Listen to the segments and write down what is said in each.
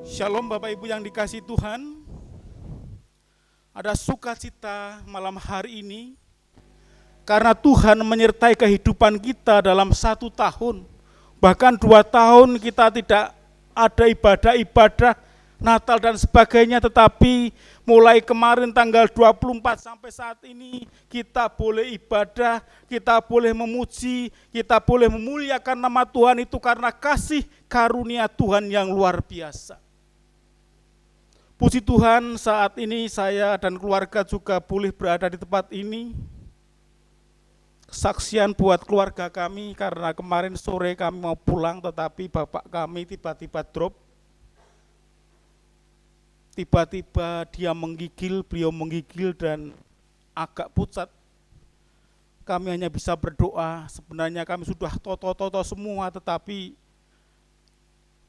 Shalom Bapak Ibu yang dikasihi Tuhan. Ada sukacita malam hari ini karena Tuhan menyertai kehidupan kita dalam 1 tahun. Bahkan 2 tahun kita tidak ada ibadah-ibadah Natal dan sebagainya, tetapi mulai kemarin tanggal 24 sampai saat ini kita boleh ibadah, kita boleh memuji, kita boleh memuliakan nama Tuhan itu karena kasih karunia Tuhan yang luar biasa. Puji Tuhan, saat ini saya dan keluarga juga boleh berada di tempat ini. Kesaksian buat keluarga kami karena kemarin sore kami mau pulang tetapi bapak kami tiba-tiba drop. Tiba-tiba dia beliau menggigil dan agak pucat. Kami hanya bisa berdoa, sebenarnya kami sudah toto-toto semua tetapi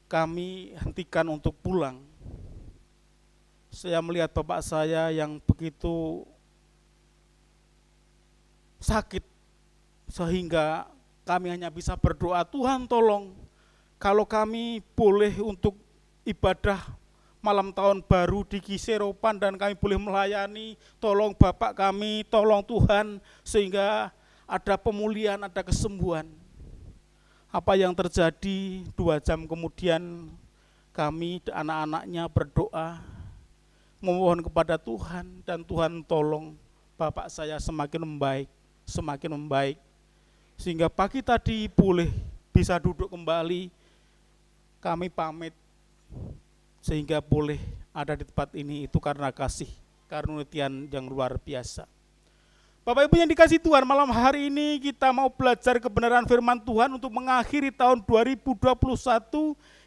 kami hentikan untuk pulang. Saya melihat bapak saya yang begitu sakit sehingga kami hanya bisa berdoa, Tuhan tolong kalau kami boleh untuk ibadah malam tahun baru di Kiseropan dan kami boleh melayani, tolong bapak kami, tolong Tuhan sehingga ada pemulihan, ada kesembuhan. Apa yang terjadi 2 jam kemudian kami anak-anaknya berdoa, memohon kepada Tuhan dan Tuhan tolong bapak saya semakin membaik sehingga pagi tadi boleh bisa duduk kembali. Kami pamit sehingga boleh ada di tempat ini itu karena kasih karunia yang luar biasa. Bapak Ibu yang dikasihi Tuhan, malam hari ini kita mau belajar kebenaran firman Tuhan untuk mengakhiri tahun 2021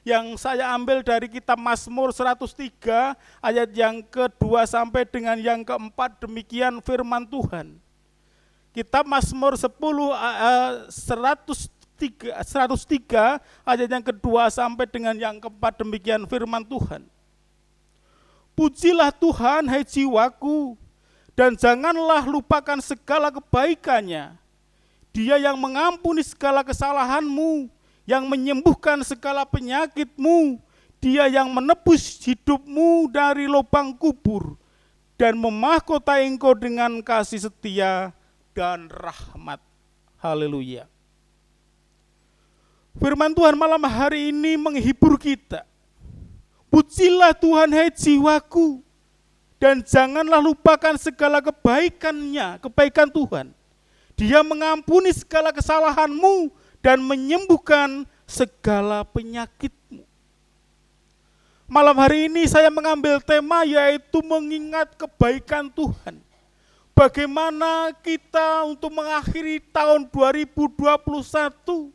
yang saya ambil dari kitab Mazmur 103 ayat yang kedua sampai dengan yang keempat. Demikian firman Tuhan. Kitab Mazmur 103 ayat yang kedua sampai dengan yang keempat, demikian firman Tuhan. Pujilah Tuhan hai jiwaku, dan janganlah lupakan segala kebaikannya. Dia yang mengampuni segala kesalahanmu, yang menyembuhkan segala penyakitmu. Dia yang menebus hidupmu dari lubang kubur dan memahkotai engkau dengan kasih setia dan rahmat. Haleluya. Firman Tuhan malam hari ini menghibur kita. Pujilah Tuhan hai jiwaku, dan janganlah lupakan segala kebaikannya, kebaikan Tuhan. Dia mengampuni segala kesalahanmu dan menyembuhkan segala penyakitmu. Malam hari ini saya mengambil tema yaitu mengingat kebaikan Tuhan. Bagaimana kita untuk mengakhiri tahun 2021,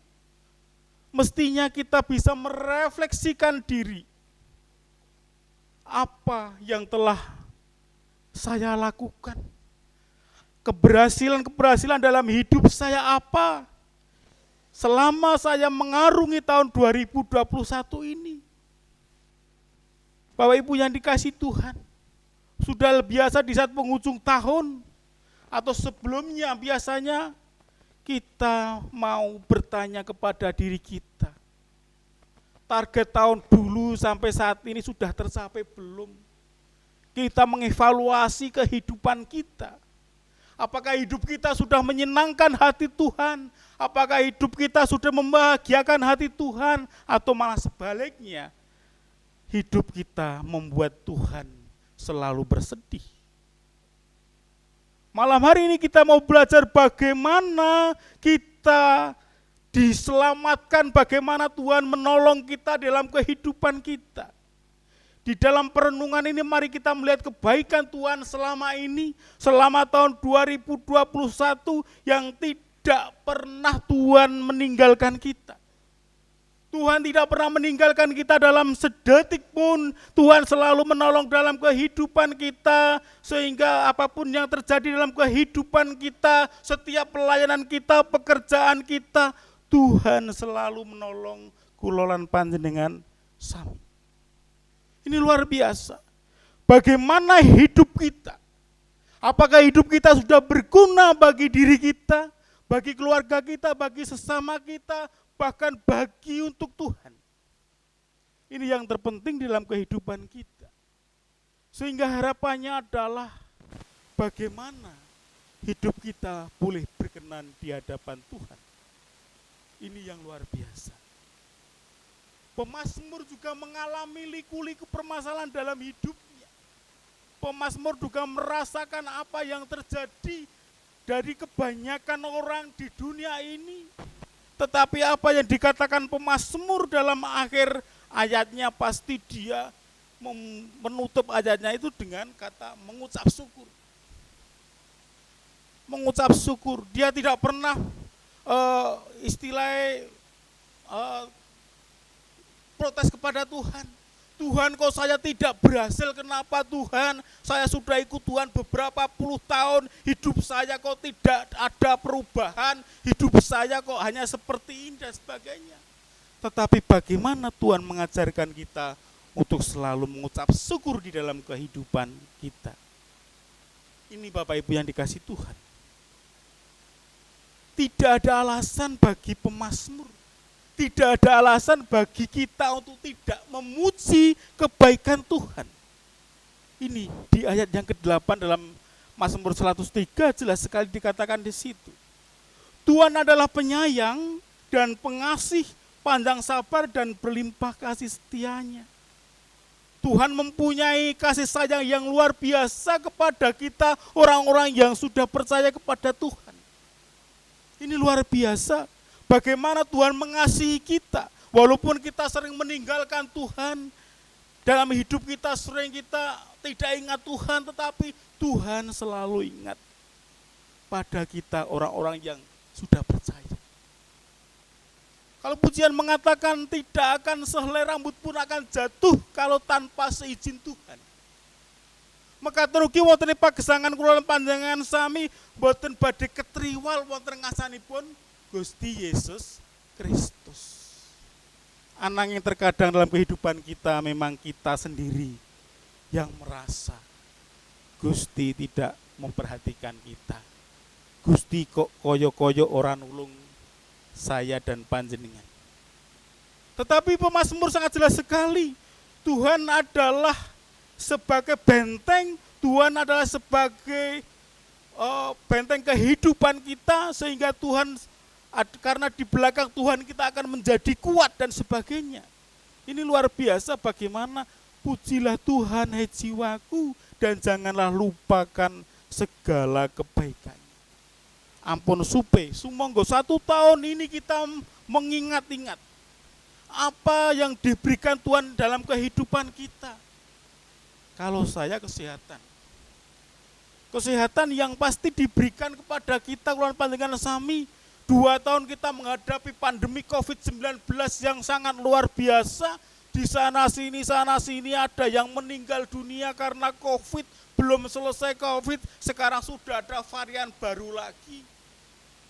mestinya kita bisa merefleksikan diri. Apa yang telah saya lakukan? Keberhasilan dalam hidup saya apa? Selama saya mengarungi tahun 2021 ini. Bapak Ibu yang dikasihi Tuhan, sudah biasa di saat penghujung tahun atau sebelumnya biasanya kita mau bertanya kepada diri kita. Target tahun dulu sampai saat ini sudah tercapai belum? Kita mengevaluasi kehidupan kita. Apakah hidup kita sudah menyenangkan hati Tuhan? Apakah hidup kita sudah membahagiakan hati Tuhan? Atau malah sebaliknya, hidup kita membuat Tuhan selalu bersedih? Malam hari ini kita mau belajar bagaimana kita diselamatkan, bagaimana Tuhan menolong kita dalam kehidupan kita. Di dalam perenungan ini mari kita melihat kebaikan Tuhan selama ini, selama tahun 2021 yang tidak pernah Tuhan meninggalkan kita. Tuhan tidak pernah meninggalkan kita dalam sedetik pun. Tuhan selalu menolong dalam kehidupan kita, sehingga apapun yang terjadi dalam kehidupan kita, setiap pelayanan kita, pekerjaan kita, Tuhan selalu menolong kulolan panjenengan sami. Ini luar biasa. Bagaimana hidup kita? Apakah hidup kita sudah berguna bagi diri kita, bagi keluarga kita, bagi sesama kita, bahkan bagi untuk Tuhan? Ini yang terpenting dalam kehidupan kita. Sehingga harapannya adalah bagaimana hidup kita boleh berkenan di hadapan Tuhan. Ini yang luar biasa. Pemazmur juga mengalami liku-liku permasalahan dalam hidupnya. Pemazmur juga merasakan apa yang terjadi dari kebanyakan orang di dunia ini. Tetapi apa yang dikatakan pemazmur dalam akhir ayatnya, pasti dia menutup ayatnya itu dengan kata mengucap syukur. Mengucap syukur. Dia tidak pernah istilahnya protes kepada Tuhan. Tuhan, kok saya tidak berhasil, kenapa Tuhan? Saya sudah ikut Tuhan beberapa puluh tahun, hidup saya kok tidak ada perubahan, hidup saya kok hanya seperti ini dan sebagainya. Tetapi bagaimana Tuhan mengajarkan kita untuk selalu mengucap syukur di dalam kehidupan kita. Ini Bapak Ibu yang dikasih Tuhan. Tidak ada alasan bagi pemazmur. Tidak ada alasan bagi kita untuk tidak memuji kebaikan Tuhan. Ini di ayat yang ke-8 dalam Mazmur 103 jelas sekali dikatakan di situ. Tuhan adalah penyayang dan pengasih, panjang sabar dan berlimpah kasih setianya. Tuhan mempunyai kasih sayang yang luar biasa kepada kita, orang-orang yang sudah percaya kepada Tuhan. Ini luar biasa. Bagaimana Tuhan mengasihi kita, walaupun kita sering meninggalkan Tuhan, dalam hidup kita sering kita tidak ingat Tuhan, tetapi Tuhan selalu ingat pada kita orang-orang yang sudah percaya. Kalau pujian mengatakan tidak akan sehelai rambut pun akan jatuh kalau tanpa seizin Tuhan. Maka terugi wonten pagesangan kula panjenengan sami boten badhe ketriwal wonten ngasanipun Gusti Yesus Kristus. Ananging terkadang dalam kehidupan kita memang kita sendiri yang merasa Gusti tidak memperhatikan kita. Gusti kok koyo-koyo ora nulung saya dan panjenengan. Tetapi pemazmur sangat jelas sekali. Tuhan adalah sebagai benteng, Tuhan adalah sebagai benteng kehidupan kita, sehingga Tuhan, karena di belakang Tuhan kita akan menjadi kuat dan sebagainya. Ini luar biasa bagaimana pujilah Tuhan hai jiwaku dan janganlah lupakan segala kebaikan. Ampun supe, sumonggo 1 tahun ini kita mengingat-ingat apa yang diberikan Tuhan dalam kehidupan kita. Kalau saya kesehatan yang pasti diberikan kepada kita keluarga panjenengan sami. 2 tahun kita menghadapi pandemi COVID-19 yang sangat luar biasa. Di sana sini ada yang meninggal dunia karena COVID. Belum selesai COVID, sekarang sudah ada varian baru lagi.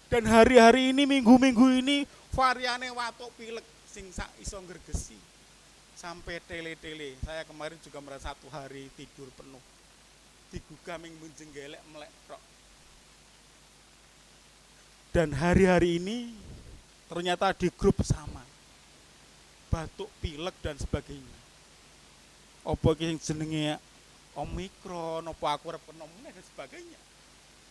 Dan hari-hari ini, minggu-minggu ini, variannya watuk pilek sing sak iso ngergesi. Sampai tele-tele. Saya kemarin juga merasa 1 hari tidur penuh. Digugah ming menjenggelek melek tok. Dan hari-hari ini ternyata di grup sama. Batuk, pilek dan sebagainya. Apa iki jenenge Omikron, apa aku arep kena meneh dan sebagainya.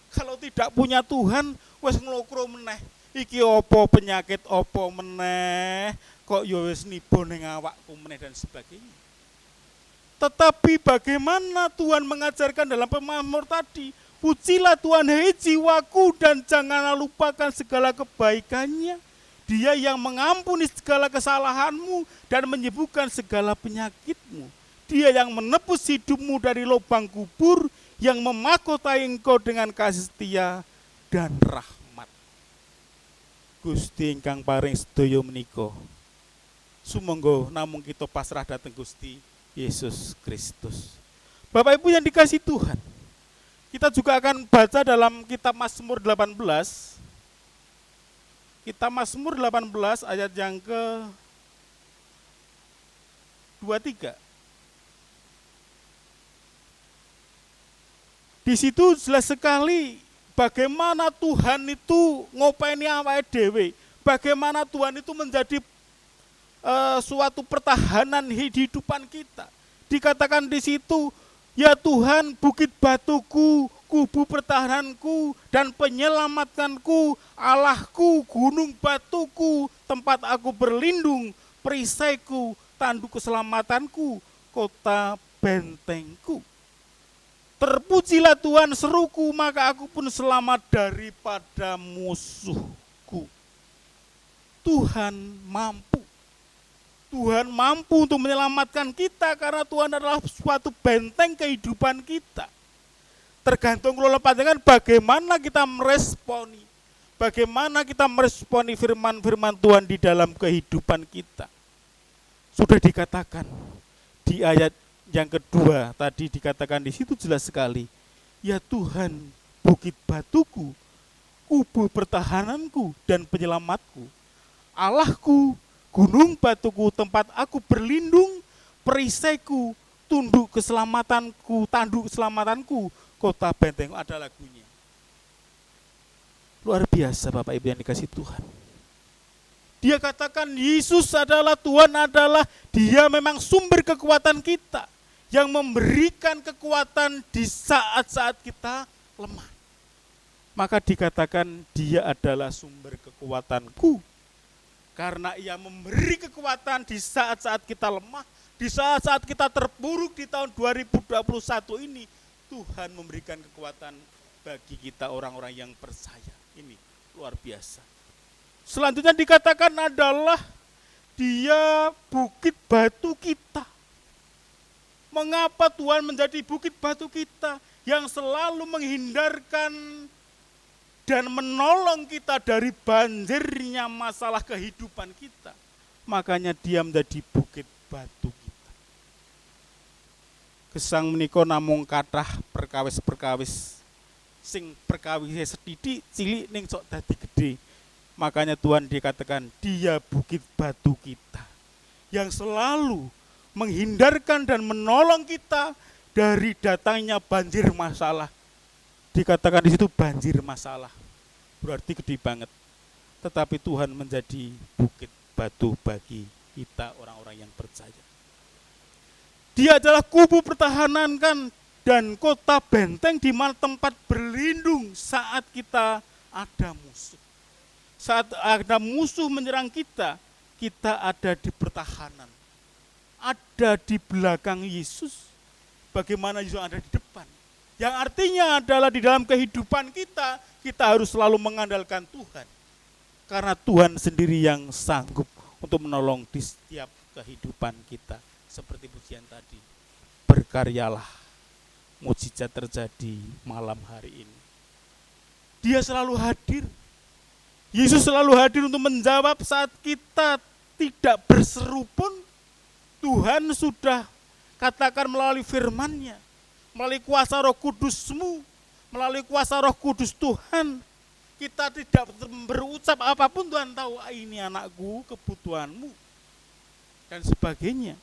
Kalau tidak punya Tuhan, wis nglokro meneh. Iki apa penyakit apa meneh, kok ya wis nibo ning awakku meneh dan sebagainya. Tetapi bagaimana Tuhan mengajarkan dalam pemazmur tadi? Pujilah Tuhan hai jiwaku dan janganlah lupakan segala kebaikannya. Dia yang mengampuni segala kesalahanmu dan menyembuhkan segala penyakitmu. Dia yang menebus hidupmu dari lubang kubur, yang memahkotai engkau dengan kasih setia dan rahmat. Gusti ingkang paring sedaya menika. Sumangga namung kita pasrah dhateng Gusti Yesus Kristus. Bapak Ibu yang dikasihi Tuhan, kita juga akan baca dalam kitab Mazmur 18. Kitab Mazmur 18 ayat yang ke-23. Di situ jelas sekali bagaimana Tuhan itu ngopeni awake dhewe. Bagaimana Tuhan itu menjadi suatu pertahanan kehidupan kita. Dikatakan di situ, ya Tuhan, bukit batuku, kubu pertahananku dan penyelamatkanku, Allahku, gunung batuku, tempat aku berlindung, perisaiku, tanduk keselamatanku, kota bentengku. Terpujilah Tuhan, seruku, maka aku pun selamat daripada musuhku. Tuhan mampu. Tuhan mampu untuk menyelamatkan kita karena Tuhan adalah suatu benteng kehidupan kita. Tergantung kelola pandangan bagaimana kita meresponi. Bagaimana kita meresponi firman-firman Tuhan di dalam kehidupan kita. Sudah dikatakan di ayat yang kedua tadi dikatakan di situ jelas sekali. Ya Tuhan, bukit batuku, kubu pertahananku dan penyelamatku. Allahku, gunung batuku, tempat aku berlindung, perisaiku, tanduk keselamatanku, kota benteng. Ada lagunya. Luar biasa Bapak Ibu yang dikasih Tuhan. Dia katakan Yesus adalah Tuhan, adalah dia memang sumber kekuatan kita, yang memberikan kekuatan di saat-saat kita lemah. Maka dikatakan dia adalah sumber kekuatanku. Karena ia memberi kekuatan di saat-saat kita lemah, di saat-saat kita terpuruk di tahun 2021 ini, Tuhan memberikan kekuatan bagi kita orang-orang yang percaya. Ini luar biasa. Selanjutnya dikatakan adalah dia bukit batu kita. Mengapa Tuhan menjadi bukit batu kita yang selalu menghindarkan dan menolong kita dari banjirnya masalah kehidupan kita. Makanya dia menjadi bukit batu kita. Gesang menika namung kathah perkawis-perkawis sing perkawise sethithik cilik ning sok dadi gedhe. Makanya Tuhan dikatakan dia bukit batu kita yang selalu menghindarkan dan menolong kita dari datangnya banjir masalah. Dikatakan di situ banjir masalah, berarti gede banget. Tetapi Tuhan menjadi bukit batu bagi kita orang-orang yang percaya. Dia adalah kubu pertahanan kan dan kota benteng di mana tempat berlindung saat kita ada musuh. Saat ada musuh menyerang kita, kita ada di pertahanan. Ada di belakang Yesus. Bagaimana Yesus ada di depan. Yang artinya adalah di dalam kehidupan kita, kita harus selalu mengandalkan Tuhan. Karena Tuhan sendiri yang sanggup untuk menolong di setiap kehidupan kita. Seperti pujian tadi, berkaryalah, mukjizat terjadi malam hari ini. Dia selalu hadir. Yesus selalu hadir untuk menjawab saat kita tidak berseru pun. Tuhan sudah katakan melalui firman-Nya. Melalui kuasa Roh Kudus-Mu, melalui kuasa Roh Kudus Tuhan, kita tidak berucap apapun, Tuhan tahu ini anakku, kebutuhanmu, dan sebagainya.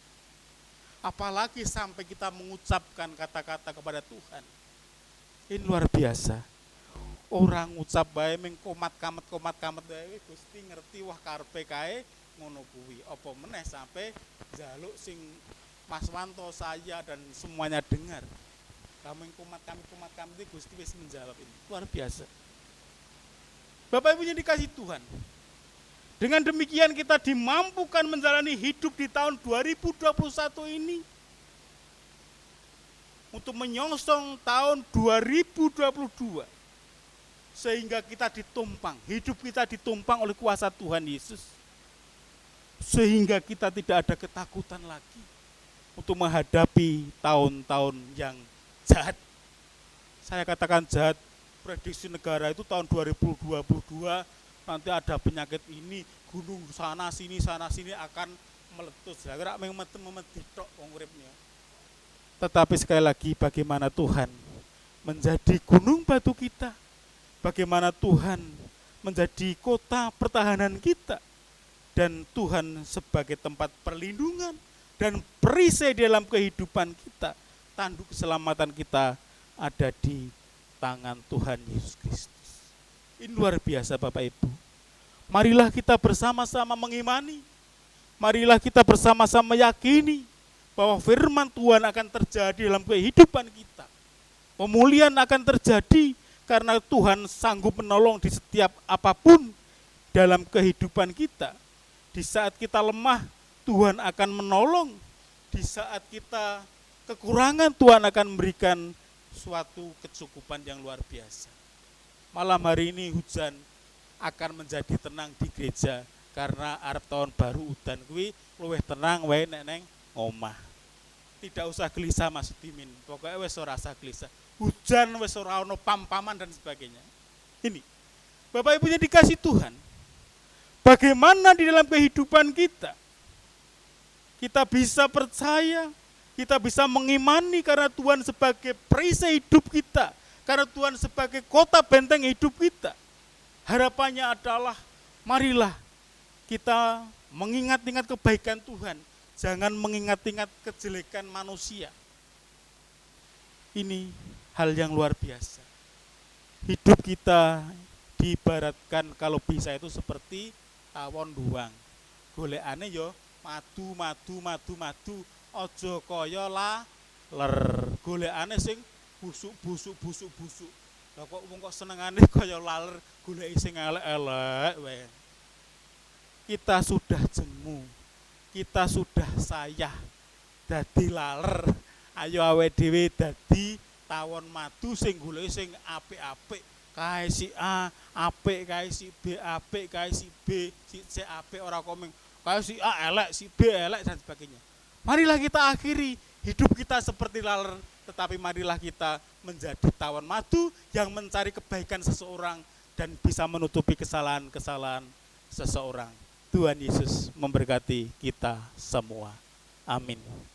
Apalagi sampai kita mengucapkan kata-kata kepada Tuhan. Ini luar biasa. Orang ngucap bae ming komat kamet bae Gusti ngerti wah karepe kae ngono kuwi. Apa meneh sampai njaluk sing Mas Wanto, saya dan semuanya dengar. Kamu yang kumat kami itu Gusti wis menjawab ini. Luar biasa. Bapak Ibu yang dikasih Tuhan. Dengan demikian kita dimampukan menjalani hidup di tahun 2021 ini. Untuk menyongsong tahun 2022. Sehingga kita ditumpang, hidup kita ditumpang oleh kuasa Tuhan Yesus. Sehingga kita tidak ada ketakutan lagi. Untuk menghadapi tahun-tahun yang jahat. Saya katakan jahat, prediksi negara itu tahun 2022 nanti ada penyakit ini, gunung sana sini akan meletus. Kira memet tok wong uripnya. Tetapi sekali lagi bagaimana Tuhan menjadi gunung batu kita. Bagaimana Tuhan menjadi kota pertahanan kita. Dan Tuhan sebagai tempat perlindungan dan perisai dalam kehidupan kita. Tanduk keselamatan kita ada di tangan Tuhan Yesus Kristus. Ini luar biasa Bapak Ibu. Marilah kita bersama-sama mengimani. Marilah kita bersama-sama yakini bahwa firman Tuhan akan terjadi dalam kehidupan kita. Pemulihan akan terjadi karena Tuhan sanggup menolong di setiap apapun dalam kehidupan kita. Di saat kita lemah, Tuhan akan menolong. Di saat kita kekurangan, Tuhan akan memberikan suatu kecukupan yang luar biasa. Malam hari ini hujan akan menjadi tenang di gereja karena arep tahun baru udan kuwi luwih tenang wae nek neng omah. Tidak usah gelisah Mas Dimin. Pokoknya wis ora usah gelisah. Hujan wis ora ono pam-paman dan sebagainya. Ini Bapak Ibunya dikasih Tuhan. Bagaimana di dalam kehidupan kita? Kita bisa percaya, kita bisa mengimani karena Tuhan sebagai perisai hidup kita. Karena Tuhan sebagai kota benteng hidup kita. Harapannya adalah marilah kita mengingat-ingat kebaikan Tuhan. Jangan mengingat-ingat kejelekan manusia. Ini hal yang luar biasa. Hidup kita diibaratkan kalau bisa itu seperti tawon duang. Golekane yo madu. Aja kaya laler. Golekane sing busuk. Lah kok senengane kaya laler, goleki sing elek-elek wae. Kita sudah jemu. Kita sudah sayah dadi laler. Ayo awake dhewe dadi tawon madu sing goleki sing apik-apik. Kae si A apik, kae si B apik, kae si B si C apik ora komeng. Kae si A elek, si B elek dan sebagainya. Marilah kita akhiri hidup kita seperti laler, tetapi marilah kita menjadi tawon madu yang mencari kebaikan seseorang dan bisa menutupi kesalahan-kesalahan seseorang. Tuhan Yesus memberkati kita semua. Amin.